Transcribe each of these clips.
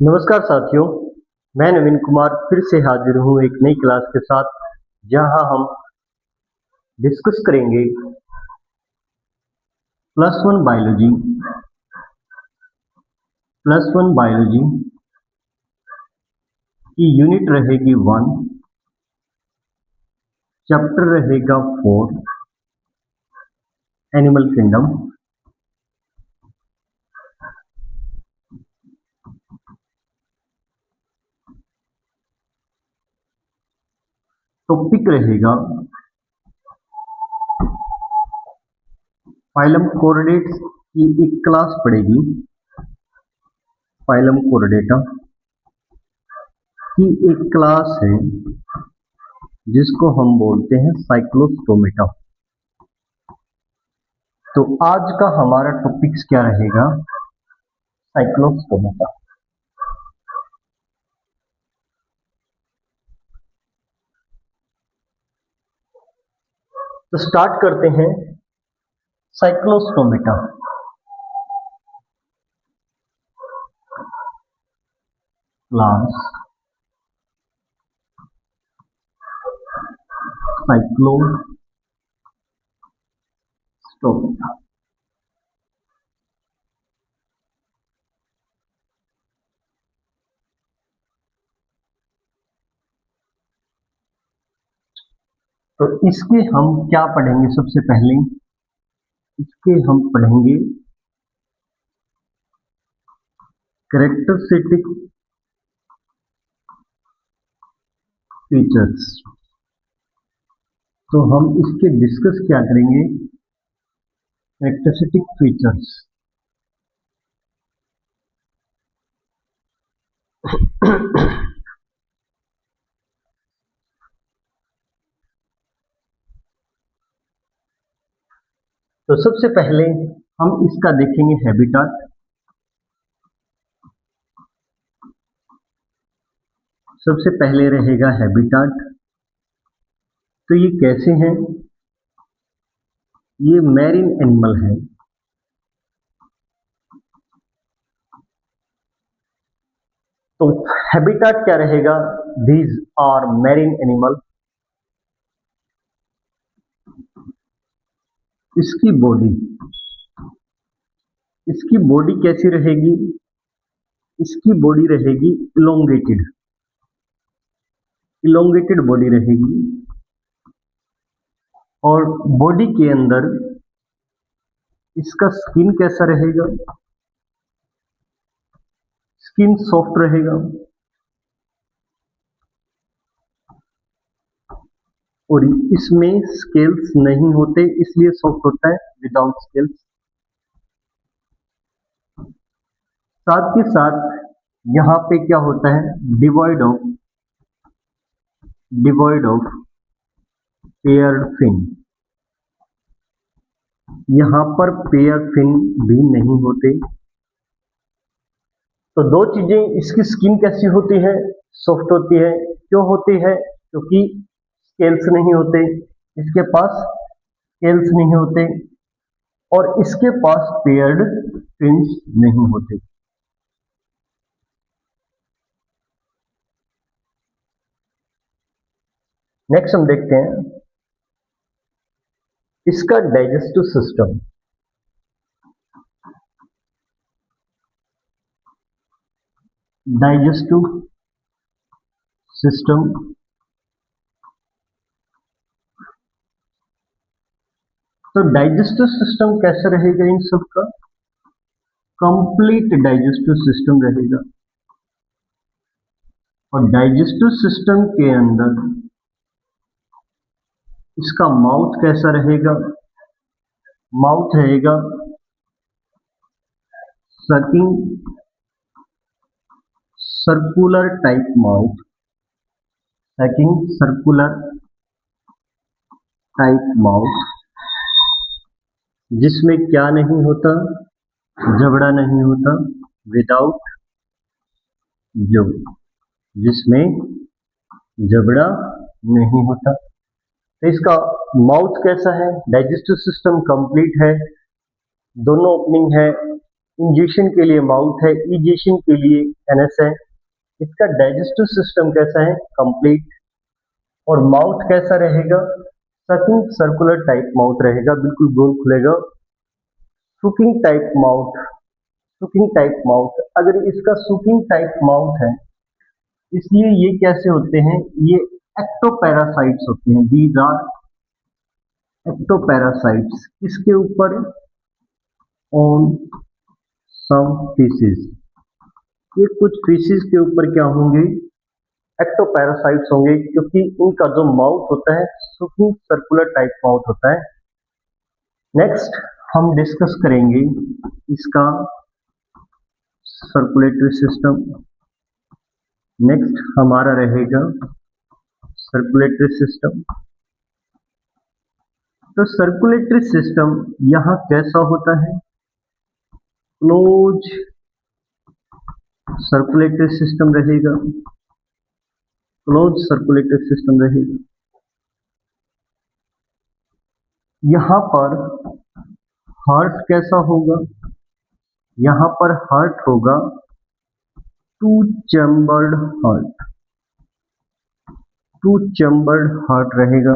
नमस्कार साथियों, मैं नवीन कुमार फिर से हाजिर हूँ एक नई क्लास के साथ, जहां हम डिस्कस करेंगे प्लस वन बायोलॉजी की यूनिट रहेगी 1, चैप्टर रहेगा 4, एनिमल किंगडम। टॉपिक रहेगा फाइलम कोर्डेट्स की एक क्लास पढ़ेगी, फाइलम कोर्डेटा की एक क्लास है जिसको हम बोलते हैं साइक्लोस्टोमेटा। तो आज का हमारा टॉपिक्स क्या रहेगा? साइक्लोस्टोमेटा। तो स्टार्ट करते हैं। Cyclostomata class Cyclostomata. तो इसके हम क्या पढ़ेंगे? सबसे पहले इसके हम पढ़ेंगे कैरेक्टरिस्टिक फीचर्स। तो हम इसके डिस्कस क्या करेंगे? Characteristic features. तो सबसे पहले हम इसका देखेंगे हैबिटाट। सबसे पहले रहेगा हैबिटाट। तो ये कैसे हैं? ये मैरीन एनिमल है। तो हैबिटाट क्या रहेगा? These are marine animal. इसकी बॉडी कैसी रहेगी? इसकी बॉडी रहेगी इलोंगेटेड बॉडी रहेगी। और बॉडी के अंदर इसका स्किन कैसा रहेगा? स्किन सॉफ्ट रहेगा। और इसमें स्केल्स नहीं होते, इसलिए सॉफ्ट होता है, विदाउट स्केल्स। साथ के साथ यहाँ पे क्या होता है? Devoid of paired fin. यहाँ पर पेयर फिन भी नहीं होते। तो दो चीजें, इसकी स्किन कैसी होती है? सॉफ्ट होती है। क्यों होती है? क्योंकि स्केल्स नहीं होते, इसके पास स्केल्स नहीं होते, और इसके पास पेयर्ड फिन्स नहीं होते। नेक्स्ट हम देखते हैं इसका डाइजेस्टिव सिस्टम। डाइजेस्टिव सिस्टम तो डाइजेस्टिव सिस्टम कैसा रहेगा? इन सब का कंप्लीट डाइजेस्टिव सिस्टम रहेगा। और डाइजेस्टिव सिस्टम के अंदर इसका माउथ कैसा रहेगा? माउथ रहेगा sucking circular type mouth, sucking circular type mouth, जिसमें क्या नहीं होता? जबड़ा नहीं होता, विदाउट जो, जिसमें जबड़ा नहीं होता। तो इसका माउथ कैसा है? डाइजेस्टिव सिस्टम कंप्लीट है, दोनों ओपनिंग है, इंजेक्शन के लिए माउथ है, इजेशन के लिए एनएस है। इसका डाइजेस्टिव सिस्टम कैसा है? कंप्लीट। और माउथ कैसा रहेगा? सकिंग सर्कुलर टाइप माउथ रहेगा, बिल्कुल गोल खुलेगा। सुकिंग टाइप माउथ, सुकिंग टाइप माउथ। अगर इसका सुकिंग टाइप माउथ है, इसलिए ये कैसे होते हैं? ये एक्टोपैरासाइट्स होते हैं। These are ectoparasites. किसके ऊपर? On some fishes. ये कुछ फिशेज के ऊपर क्या होंगे? एक्टोपैरासाइट्स होंगे, क्योंकि इनका जो माउथ होता है सुकिंग सर्कुलर टाइप माउथ होता है। नेक्स्ट हम डिस्कस करेंगे इसका सर्कुलेटरी सिस्टम। नेक्स्ट हमारा रहेगा सर्कुलेटरी सिस्टम। तो सर्कुलेटरी सिस्टम यहाँ कैसा होता है? क्लोज सर्कुलेटरी सिस्टम रहेगा, क्लोज सर्कुलेटरी सिस्टम रहेगा। यहाँ पर हार्ट कैसा होगा? यहाँ पर हार्ट होगा to chambered heart, to chambered heart रहेगा।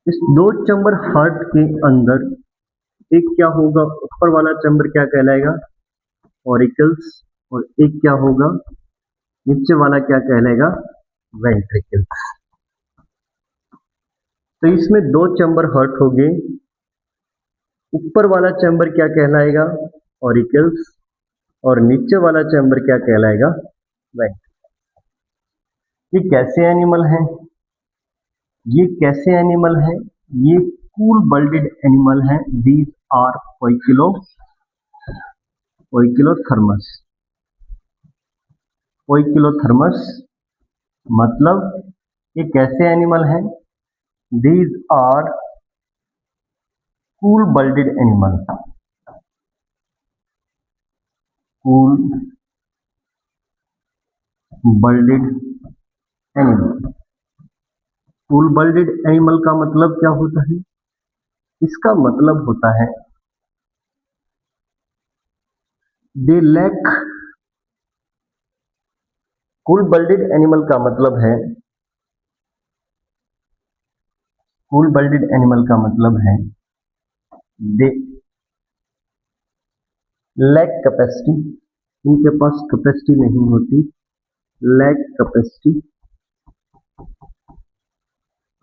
इस दो चैम्बर हार्ट के अंदर एक क्या होगा? ऊपर वाला चैम्बर क्या कहलाएगा? ऑरिकल्स। और एक क्या होगा? नीचे वाला क्या कहलाएगा? वेंट्रिकल्स। तो इसमें दो चैम्बर हार्ट हो गए। ऊपर वाला चैम्बर क्या कहलाएगा? ऑरिकल्स। और नीचे वाला चैम्बर क्या कहलाएगा? वेंट्रिकल्स। ये कैसे एनिमल हैं? ये कैसे एनिमल हैं? ये कूल बल्डेड एनिमल हैं। These are poikilotherms. ओइकिलोथर्मस मतलब ये कैसे एनिमल हैं? These are cool blooded animal. Cool blooded animal. Cool blooded animal का मतलब क्या होता है? इसका मतलब होता है they lack. Cool blooded animal का मतलब है, कूल बल्डेड एनिमल का मतलब है दे लैक कैपेसिटी। इनके पास कैपेसिटी नहीं होती। Lack capacity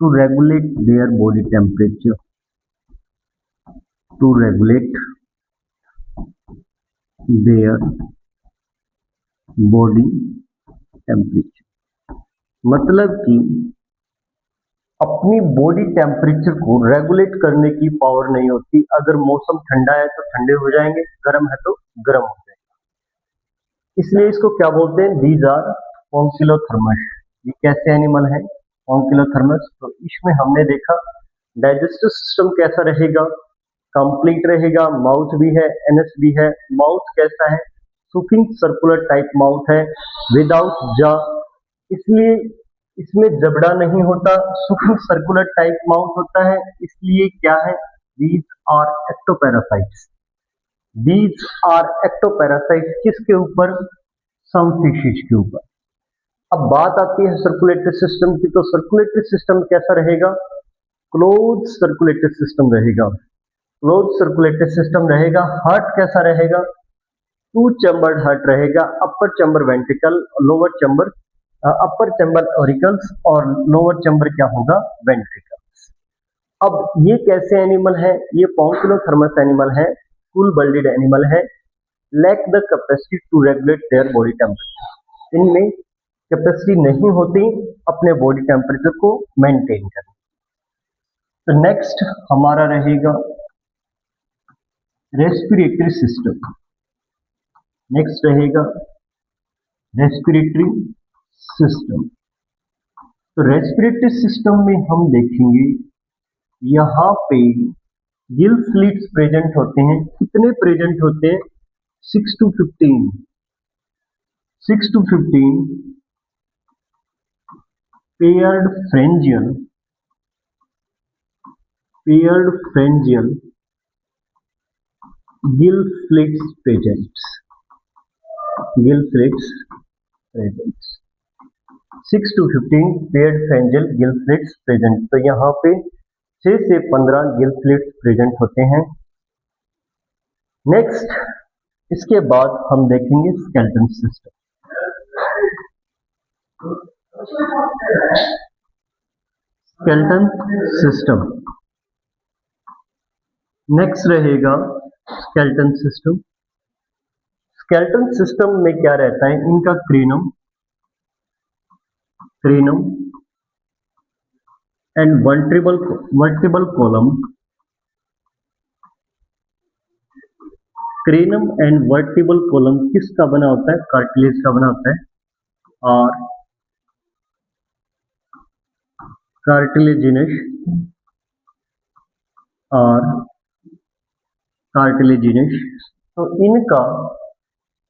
to regulate their body temperature, to regulate their body temperature. मतलब कि अपनी बॉडी टेम्परेचर को रेगुलेट करने की पावर नहीं होती। अगर मौसम ठंडा है तो ठंडे हो जाएंगे, गर्म है तो गर्म हो जाएंगे। इसलिए इसको क्या बोलते हैं? These are poikilotherms. ये कैसे एनिमल है? ऑन्किलोथर्मस। तो इसमें हमने देखा डाइजेस्टिव सिस्टम कैसा रहेगा? कंप्लीट रहेगा। माउथ भी है, एनएस भी है। माउथ कैसा है? सुकिंग सर्कुलर टाइप माउथ है, विदाउट जा। इसलिए इसमें जबड़ा नहीं होता, सुकिंग सर्कुलर टाइप माउथ होता है। इसलिए क्या है? These are ectoparasites. These are ectoparasites किसके ऊपर? सम फिशेज के ऊपर। अब बात आती है सर्कुलेटरी सिस्टम की। तो सर्कुलेटरी सिस्टम कैसा रहेगा? क्लोज सर्कुलेटरी सिस्टम रहेगा। क्लोज सर्कुलेटरी सिस्टम रहेगा। हार्ट कैसा रहेगा? टू चैम्बर्ड हार्ट रहेगा। Upper chamber ventricle, lower chamber, upper chamber auricles और लोअर चैम्बर क्या होगा? वेंट्रिकल्स। अब ये कैसे एनिमल है? ये पॉन्किलोथर्मस एनिमल है, कूल बल्डेड एनिमल है। Lack the capacity to regulate their body temperature. इनमें कैपेसिटी नहीं होती अपने बॉडी टेम्परेचर को मेंटेन करने। तो नेक्स्ट हमारा रहेगा रेस्पिरेटरी सिस्टम। नेक्स्ट रहेगा रेस्पिरेटरी सिस्टम। तो रेस्पिरेटरी सिस्टम में हम देखेंगे यहाँ पे गिल स्लिट्स प्रेजेंट होते हैं। कितने प्रेजेंट होते हैं? 6 to 15। 6 to 15 paired फ्रेंजियल, paired फ्रेंजियल gill slits presents, gill slits presents, 6 to 15 paired pharyngeal gill slits present। तो यहाँ पे 6 से 15 gill slits present होते हैं। नेक्स्ट, इसके बाद हम देखेंगे skeleton system. Skeleton system next रहेगा स्केलेटन सिस्टम। स्केलेटन सिस्टम में क्या रहता है, इनका cranium and vertebral column, cranium and vertebral column किसका बना होता है, कार्टिलेज का बना होता है, और कार्टिलेजिनस तो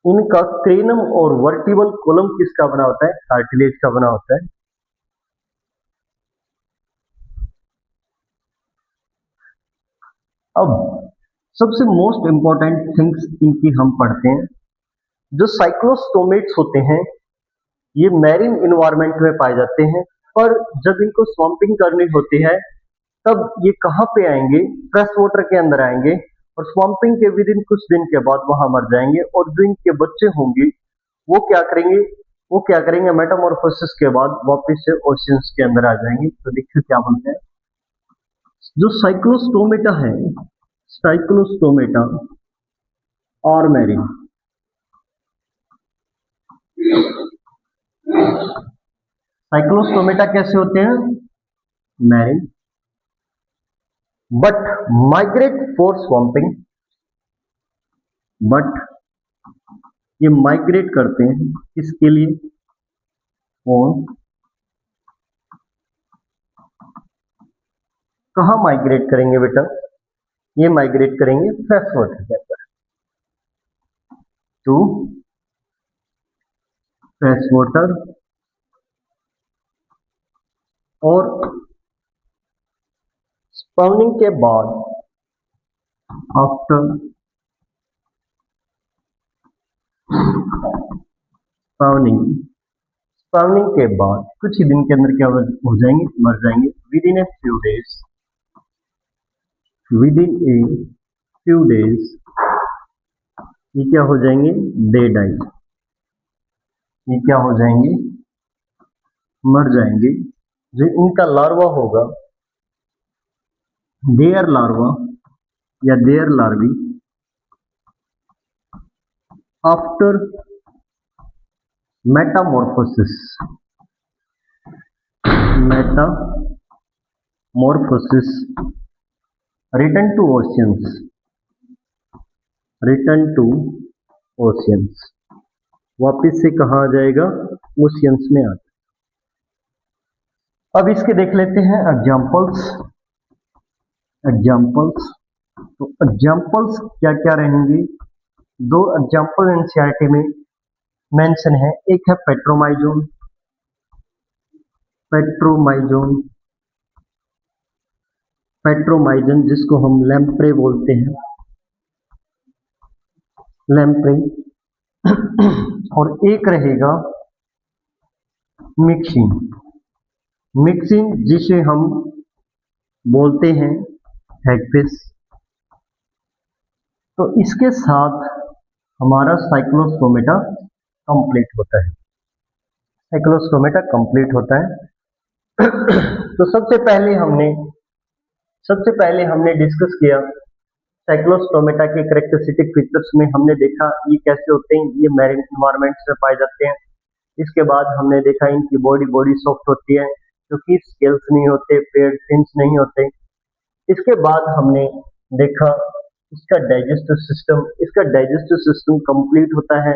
इनका क्रेनम और वर्टिब्रल कॉलम किसका बना होता है, कार्टिलेज का बना होता है। अब सबसे मोस्ट इंपॉर्टेंट थिंग्स इनकी हम पढ़ते हैं। जो साइक्लोस्टोमेट्स होते हैं ये मैरीन इन्वायरमेंट में पाए जाते हैं, पर जब इनको स्वम्पिंग करनी होती है तब ये कहाँ पे आएंगे, फ्रेश वाटर के अंदर आएंगे, और स्वम्पिंग के विद इन कुछ दिन के बाद वहां मर जाएंगे। और जो इनके बच्चे होंगे वो क्या करेंगे, मेटामॉर्फोसिस के बाद वापस से ओशियंस के अंदर आ जाएंगे। तो देखिए क्या बोलते हैं, जो साइक्लोस्टोमेटा है, साइक्लोस्टोमेटा और मैरीन, साइक्लोस्टोमेटा कैसे होते हैं, marine, but migrate for spawning, but ये माइग्रेट करते हैं किसके लिए, और कहा माइग्रेट करेंगे बेटा, ये माइग्रेट करेंगे फ्रेश वाटर के अंदर, टू फ्रेश वाटर, और स्पाउनिंग के बाद, आफ्टर स्पाउनिंग के बाद कुछ ही दिन के अंदर क्या हो जाएंगे, मर जाएंगे। With in a few days ये क्या हो जाएंगे, दे डाई, ये क्या हो जाएंगे, मर जाएंगे। जो इनका लार्वा होगा, देयर लार्वा या their larvae, after metamorphosis return to oceans, वापिस से कहा आ जाएगा, ओशियंस में आ जाएगा। अब इसके देख लेते हैं एग्जाम्पल्स। तो एग्जाम्पल्स क्या क्या रहेंगे, दो एग्जाम्पल एनसीईआरटी में मेंशन है। एक है पेट्रोमाइजन जिसको हम लैम्प्रे बोलते हैं, लैम्प्रे, और एक रहेगा मिक्सिन जिसे हम बोलते हैं हैगफिश। तो इसके साथ हमारा साइक्लोस्टोमेटा कंप्लीट होता है। तो सबसे पहले हमने डिस्कस किया साइक्लोस्टोमेटा के कैरेक्टरिस्टिक फीचर्स में। हमने देखा ये कैसे होते हैं, ये मैरीन एनवायरमेंट्स में पाए जाते हैं। इसके बाद हमने देखा इनकी बॉडी सॉफ्ट होती है क्योंकि स्केल्स नहीं होते, पेड फिन्स नहीं होते। इसके बाद हमने देखा इसका डाइजेस्टिव सिस्टम कंप्लीट होता है,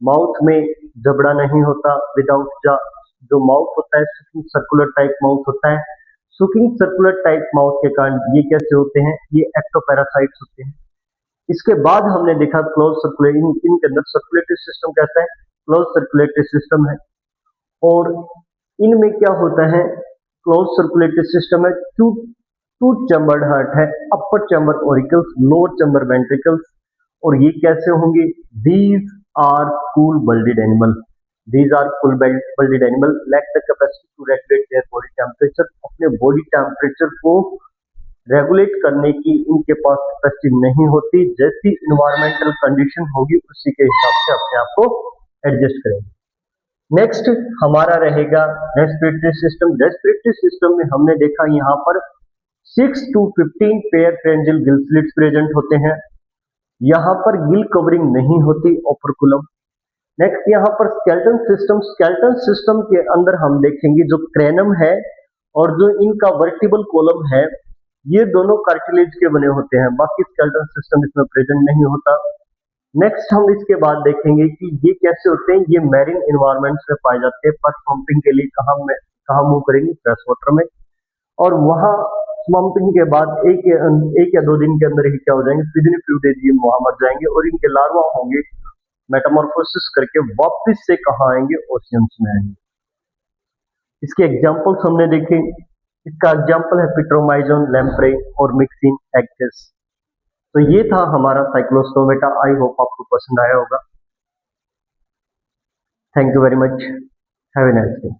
माउथ में जबड़ा नहीं होता, विदाउट जो माउथ होता है सर्कुलर टाइप माउथ होता है। सुकिंग सर्कुलर टाइप माउथ के कारण ये कैसे होते हैं, ये एक्टोपैरासाइट्स होते हैं। इसके बाद हमने देखा क्लोज सर्कुलेटरी, इनके अंदर सर्कुलेटरी सिस्टम कैसा है, क्लोज सर्कुलेटरी सिस्टम है। और इनमें क्या होता है, क्लोज सर्कुलेटरी सिस्टम है, टू चैम्बर्ड हार्ट है, upper chamber auricles, lower chamber ventricles, और ये कैसे होंगे? These are cool blooded animal, these are cool blooded animal lack the capacity to regulate their body temperature, अपने बॉडी टेम्परेचर को regulate करने की इनके पास कैपेसिटी नहीं होती, जैसी इन्वायरमेंटल कंडीशन होगी उसी के हिसाब से अपने आप को एडजस्ट करेंगे। नेक्स्ट हमारा रहेगा रेस्पिरेटरी सिस्टम। रेस्पिरेटरी सिस्टम में हमने देखा यहाँ पर 6 to 15 pair pharyngeal gill slits present होते हैं। यहाँ पर गिल कवरिंग नहीं होती ओपर्कुलम। नेक्स्ट यहाँ पर स्केलेटन सिस्टम, स्केलेटन सिस्टम के अंदर हम देखेंगे जो क्रेनम है और जो इनका वर्टिबल कॉलम है, ये दोनों कार्टिलेज के बने होते हैं, बाकी स्केलेटन सिस्टम इसमें प्रेजेंट नहीं होता। नेक्स्ट हम इसके बाद देखेंगे कि ये कैसे होते हैं, ये मैरीन इन्वायरमेंट्स में पाए जाते हैं, पर पंपिंग के लिए कहाँ मूव करेंगे? फ्रेश वाटर में, और वहां पंपिंग के बाद एक या दो दिन के अंदर ही क्या हो जाएंगे? विदिन फ्यू डेज ये वहां मर जाएंगे और इनके लार्वा होंगे मेटामॉर्फोसिस करके वापस से कहाँ आएंगे? ओशियंस में आएंगे। इसके एग्जांपल्स हमने देखे, इसका एग्जांपल है पिट्रोमाइजोन, लैम्प्रे और मिक्सिन एक्टिस। तो ये था हमारा साइक्लोस्टोमेटा। आई होप आपको पसंद आया होगा। Thank you very much, have a nice day.